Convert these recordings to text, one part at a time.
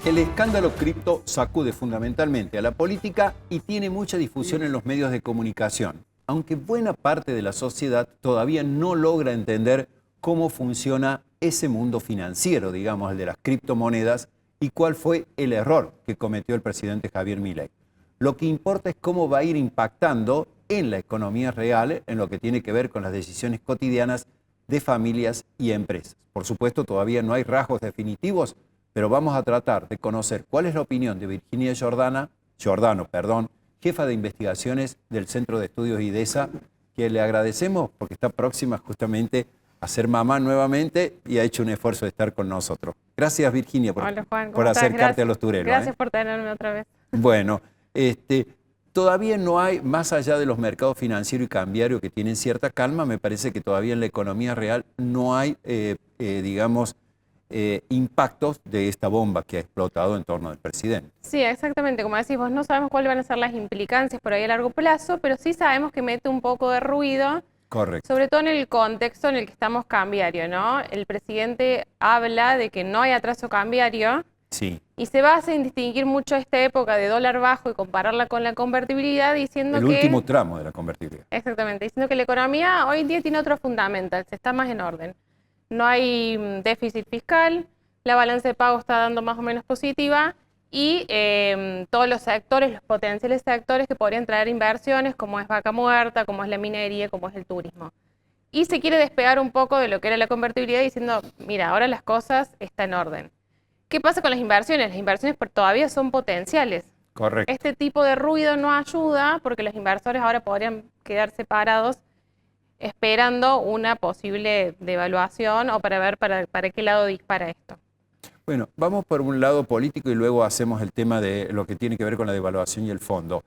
El escándalo cripto sacude fundamentalmente a la política y tiene mucha difusión en los medios de comunicación, aunque buena parte de la sociedad todavía no logra entender cómo funciona ese mundo financiero, digamos, el de las criptomonedas, y cuál fue el error que cometió el presidente Javier Milei. Lo que importa es cómo va a ir impactando en la economía real, en lo que tiene que ver con las decisiones cotidianas de familias y empresas. Por supuesto, todavía no hay rasgos definitivos, pero vamos a tratar de conocer cuál es la opinión de Virginia Giordano, jefa de investigaciones del Centro de Estudios IDESA, que le agradecemos porque está próxima justamente a ser mamá nuevamente y ha hecho un esfuerzo de estar con nosotros. Gracias, Virginia, Hola, Juan, por acercarte a los tureros. Gracias por tenerme otra vez. Bueno, todavía no hay, más allá de los mercados financiero y cambiario que tienen cierta calma, me parece que todavía en la economía real no hay, impactos de esta bomba que ha explotado en torno del presidente. Sí, exactamente. Como decís vos, no sabemos cuáles van a ser las implicancias por ahí a largo plazo, pero sí sabemos que mete un poco de ruido. Correcto. Sobre todo en el contexto en el que estamos cambiario, ¿no? El presidente habla de que no hay atraso cambiario. Sí. Y se basa en distinguir mucho esta época de dólar bajo y compararla con la convertibilidad, diciendo el último tramo de la convertibilidad. Exactamente, diciendo que la economía hoy en día tiene otro fundamental, se está más en orden. No hay déficit fiscal, la balanza de pago está dando más o menos positiva y todos los sectores, los potenciales sectores que podrían traer inversiones, como es Vaca Muerta, como es la minería, como es el turismo. Y se quiere despegar un poco de lo que era la convertibilidad diciendo, mira, ahora las cosas están en orden. ¿Qué pasa con las inversiones? Las inversiones todavía son potenciales. Correcto. Este tipo de ruido no ayuda porque los inversores ahora podrían quedar separados esperando una posible devaluación o para ver para qué lado dispara esto. Bueno, vamos por un lado político y luego hacemos el tema de lo que tiene que ver con la devaluación y el fondo.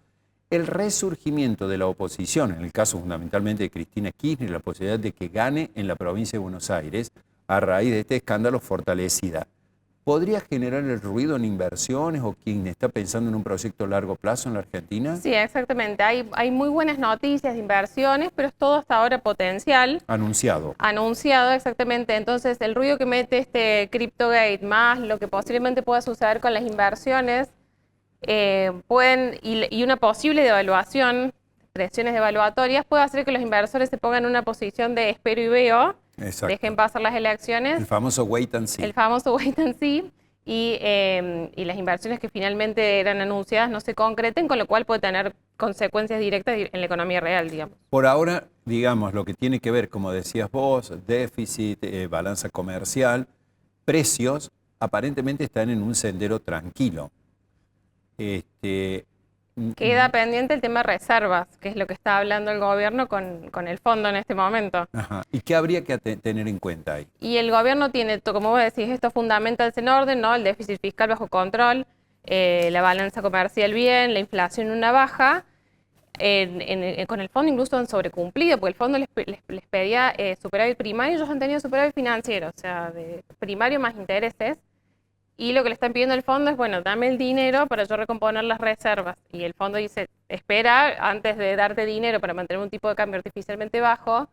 El resurgimiento de la oposición, en el caso fundamentalmente de Cristina Kirchner, la posibilidad de que gane en la provincia de Buenos Aires a raíz de este escándalo fortalecida, ¿podría generar el ruido en inversiones o quien está pensando en un proyecto a largo plazo en la Argentina? Sí, exactamente. Hay muy buenas noticias de inversiones, pero es todo hasta ahora potencial. Anunciado. Anunciado, exactamente. Entonces, el ruido que mete este CryptoGate más lo que posiblemente pueda suceder con las inversiones, y una posible devaluación, presiones devaluatorias, puede hacer que los inversores se pongan en una posición de espero y veo. Exacto. Dejen pasar las elecciones. El famoso wait and see. El famoso wait and see. Y las inversiones que finalmente eran anunciadas no se concreten, con lo cual puede tener consecuencias directas en la economía real, digamos. Por ahora, digamos, lo que tiene que ver, como decías vos, déficit, balanza comercial, precios, aparentemente están en un sendero tranquilo. Queda pendiente el tema de reservas, que es lo que está hablando el gobierno con el fondo en este momento. Ajá. ¿Y qué habría que tener en cuenta ahí? Y el gobierno tiene, como vos decís, estos fundamentals en orden, ¿no? El déficit fiscal bajo control, la balanza comercial bien, la inflación en una baja. Con el fondo incluso han sobrecumplido, porque el fondo les pedía superávit primario, ellos han tenido superávit financiero, o sea, de primario más intereses. Y lo que le están pidiendo al fondo es, bueno, dame el dinero para yo recomponer las reservas. Y el fondo dice, espera, antes de darte dinero para mantener un tipo de cambio artificialmente bajo,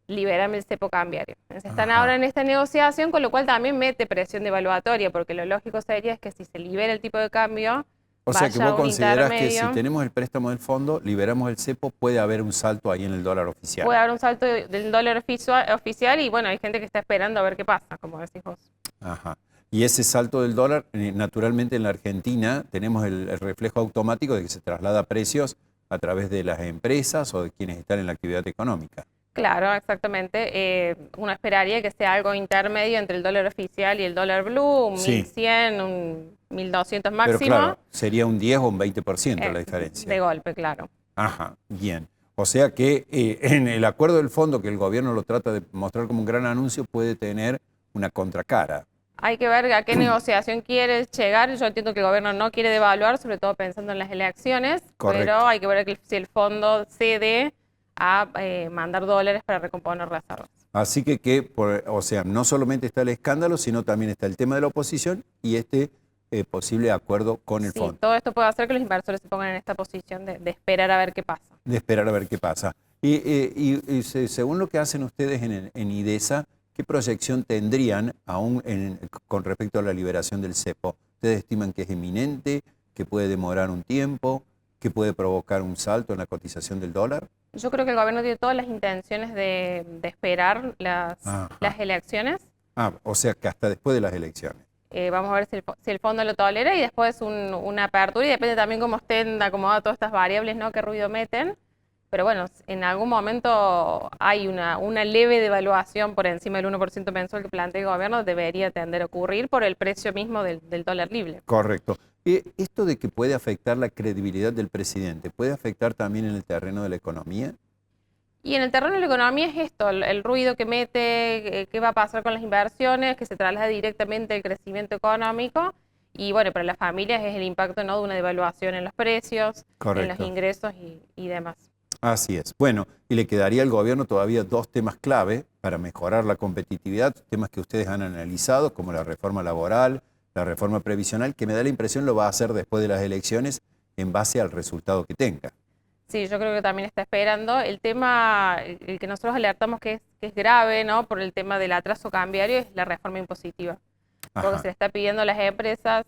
libérame el cepo cambiario. Entonces están ahora en esta negociación, con lo cual también mete presión devaluatoria, porque lo lógico sería es que si se libera el tipo de cambio, o sea que vos considerás que si tenemos el préstamo del fondo, liberamos el cepo, puede haber un salto ahí en el dólar oficial. Puede haber un salto del dólar oficial y bueno, hay gente que está esperando a ver qué pasa, como decís vos. Ajá. Y ese salto del dólar, naturalmente en la Argentina tenemos el reflejo automático de que se traslada precios a través de las empresas o de quienes están en la actividad económica. Claro, exactamente. Uno esperaría que sea algo intermedio entre el dólar oficial y el dólar blue, un 1.100, un 1.200 máximo. Pero claro, sería un 10 o un 20% la diferencia. De golpe, claro. Ajá, bien. O sea que en el acuerdo del fondo, que el gobierno lo trata de mostrar como un gran anuncio, puede tener una contracara. Hay que ver a qué negociación quiere llegar. Yo entiendo que el gobierno no quiere devaluar, sobre todo pensando en las elecciones. Correcto. Pero hay que ver si el fondo cede a mandar dólares para recomponer reservas. Así o sea, no solamente está el escándalo, sino también está el tema de la oposición y este posible acuerdo con el fondo. Todo esto puede hacer que los inversores se pongan en esta posición de esperar a ver qué pasa. De esperar a ver qué pasa. Y según lo que hacen ustedes en IDESA, ¿qué proyección tendrían aún con respecto a la liberación del cepo? ¿Ustedes estiman que es inminente, que puede demorar un tiempo, que puede provocar un salto en la cotización del dólar? Yo creo que el gobierno tiene todas las intenciones de esperar las Ajá. elecciones. O sea que hasta después de las elecciones. Vamos a ver si el fondo lo tolera y después una apertura y depende también cómo estén acomodadas todas estas variables, ¿no? Qué ruido meten. Pero bueno, en algún momento hay una leve devaluación por encima del 1% mensual que plantea el gobierno, debería tender a ocurrir por el precio mismo del dólar libre. Correcto. Esto de que puede afectar la credibilidad del presidente, ¿puede afectar también en el terreno de la economía? Y en el terreno de la economía es esto, el ruido que mete, qué va a pasar con las inversiones, que se traslada directamente al crecimiento económico. Y bueno, para las familias es el impacto, ¿no?, de una devaluación en los precios, en los Correcto. ingresos y demás. Así es. Bueno, y le quedaría al gobierno todavía dos temas clave para mejorar la competitividad, temas que ustedes han analizado, como la reforma laboral, la reforma previsional, que me da la impresión lo va a hacer después de las elecciones en base al resultado que tenga. Sí, yo creo que también está esperando. El tema, el que nosotros alertamos que es grave, ¿no?, por el tema del atraso cambiario, es la reforma impositiva. Porque se Ajá, le está pidiendo a las empresas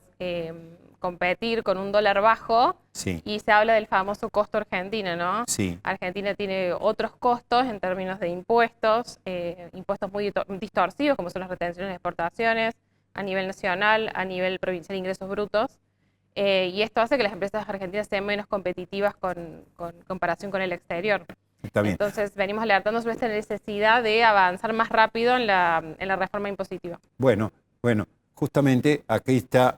competir con un dólar bajo sí, y se habla del famoso costo argentino, ¿no? sí, Argentina tiene otros costos en términos de impuestos, impuestos muy distorsivos, como son las retenciones de exportaciones a nivel nacional, a nivel provincial de ingresos brutos. Y esto hace que las empresas argentinas sean menos competitivas con comparación con el exterior. está bien. Entonces, venimos alertando sobre esta necesidad de avanzar más rápido en la reforma impositiva. Bueno, justamente aquí está,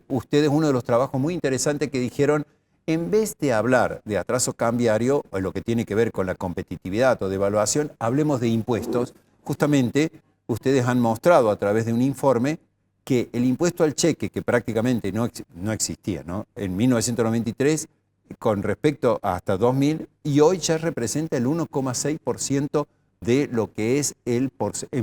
ustedes uno de los trabajos muy interesantes que dijeron, en vez de hablar de atraso cambiario o lo que tiene que ver con la competitividad o devaluación, hablemos de impuestos. Justamente ustedes han mostrado a través de un informe que el impuesto al cheque, que prácticamente no existía, ¿no?, en 1993, con respecto a hasta 2000, y hoy ya representa el 1,6% de lo que es en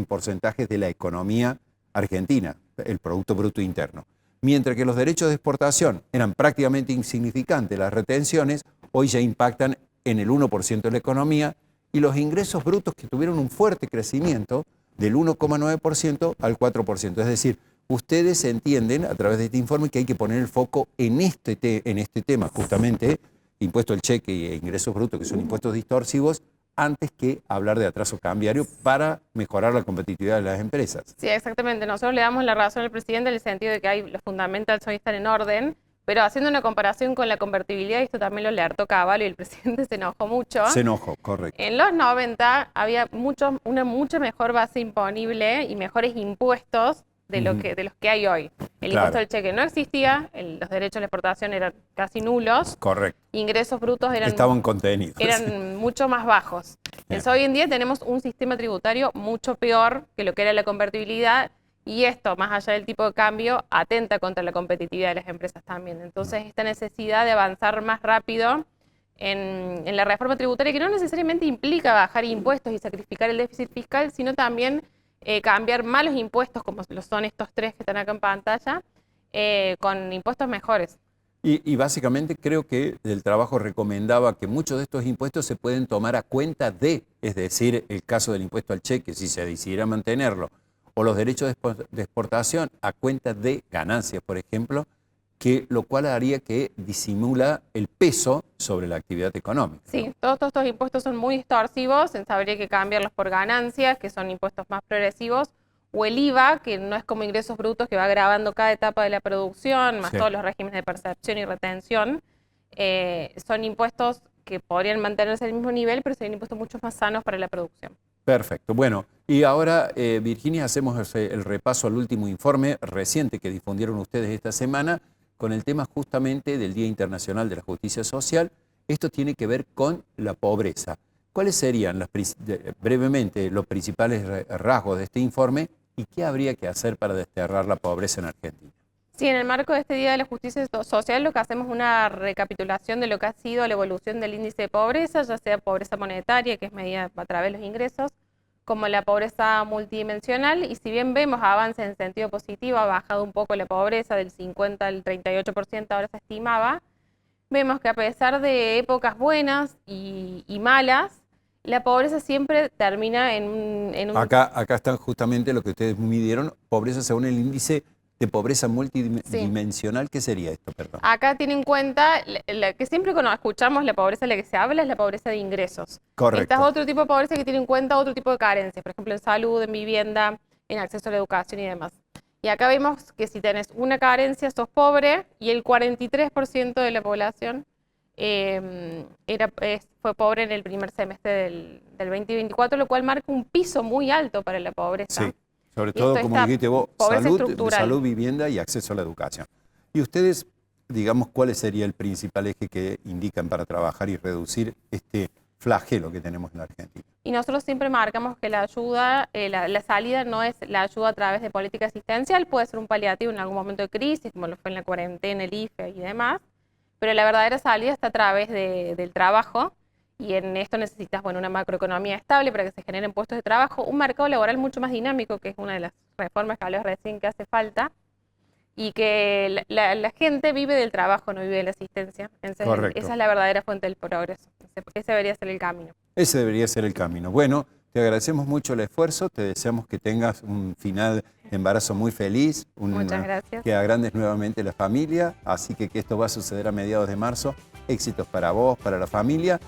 porcentajes de la economía argentina, el Producto Bruto Interno. Mientras que los derechos de exportación eran prácticamente insignificantes, las retenciones hoy ya impactan en el 1% de la economía y los ingresos brutos que tuvieron un fuerte crecimiento del 1,9% al 4%. Es decir, ustedes entienden a través de este informe que hay que poner el foco en este tema, justamente impuesto al cheque e ingresos brutos, que son impuestos distorsivos, antes que hablar de atraso cambiario para mejorar la competitividad de las empresas. Sí, exactamente. Nosotros le damos la razón al presidente en el sentido de que los fundamentals hoy están en orden, pero haciendo una comparación con la convertibilidad, y esto también lo alertó Cavallo y el presidente se enojó mucho. Se enojó, correcto. En los 90 había una mucha mejor base imponible y mejores impuestos de los que hay hoy. El impuesto al cheque no existía, los derechos de la exportación eran casi nulos, Correcto. ingresos brutos Estaban contenidos. eran mucho más bajos. Entonces, hoy en día tenemos un sistema tributario mucho peor que lo que era la convertibilidad y esto, más allá del tipo de cambio, atenta contra la competitividad de las empresas también. Entonces, esta necesidad de avanzar más rápido en la reforma tributaria, que no necesariamente implica bajar impuestos y sacrificar el déficit fiscal, sino también cambiar malos impuestos, como lo son estos tres que están acá en pantalla, con impuestos mejores. Y básicamente creo que el trabajo recomendaba que muchos de estos impuestos se pueden tomar a cuenta de, es decir, el caso del impuesto al cheque, si se decidiera mantenerlo, o los derechos de exportación a cuenta de ganancias, por ejemplo, lo cual haría que disimula el peso sobre la actividad económica. Sí, todos estos impuestos son muy distorsivos, habría que cambiarlos por ganancias, que son impuestos más progresivos, o el IVA, que no es como ingresos brutos, que va grabando cada etapa de la producción, más Sí. todos los regímenes de percepción y retención. Son impuestos que podrían mantenerse al mismo nivel, pero serían impuestos mucho más sanos para la producción. Perfecto. Bueno, y ahora, Virginia, hacemos el repaso al último informe reciente que difundieron ustedes esta semana con el tema justamente del Día Internacional de la Justicia Social. Esto tiene que ver con la pobreza. ¿Cuáles serían brevemente los principales rasgos de este informe y qué habría que hacer para desterrar la pobreza en Argentina? Sí, en el marco de este Día de la Justicia Social lo que hacemos es una recapitulación de lo que ha sido la evolución del índice de pobreza, ya sea pobreza monetaria, que es medida a través de los ingresos, como la pobreza multidimensional, y si bien vemos avances en sentido positivo, ha bajado un poco la pobreza del 50 al 38%, ahora se estimaba, vemos que a pesar de épocas buenas y malas, la pobreza siempre termina en un... Acá están justamente lo que ustedes midieron, pobreza según el índice De pobreza multidimensional, ¿qué sería esto? Perdón. Acá tiene en cuenta, la que siempre cuando escuchamos la pobreza de la que se habla es la pobreza de ingresos. Correcto. Esta es otro tipo de pobreza que tiene en cuenta otro tipo de carencias, por ejemplo en salud, en vivienda, en acceso a la educación y demás. Y acá vemos que si tenés una carencia sos pobre y el 43% de la población fue pobre en el primer semestre del 2024, lo cual marca un piso muy alto para la pobreza. Sí. Sobre Y todo, esto como está dijiste vos, pobreza estructural. salud, vivienda y acceso a la educación. Y ustedes, digamos, ¿cuál sería el principal eje que indican para trabajar y reducir este flagelo que tenemos en la Argentina? Y nosotros siempre marcamos que la ayuda, la salida no es la ayuda a través de política asistencial, puede ser un paliativo en algún momento de crisis, como lo fue en la cuarentena, el IFE y demás, pero la verdadera salida está a través del trabajo. Y en esto necesitas, bueno, una macroeconomía estable para que se generen puestos de trabajo, un mercado laboral mucho más dinámico, que es una de las reformas que hablé recién que hace falta, y que la gente vive del trabajo, no vive de la asistencia. Entonces, Correcto. esa es la verdadera fuente del progreso. Ese debería ser el camino. Ese debería ser el camino. Bueno, te agradecemos mucho el esfuerzo, te deseamos que tengas un final de embarazo muy feliz, Muchas gracias. que agrandes nuevamente la familia, así que esto va a suceder a mediados de marzo. Éxitos para vos, para la familia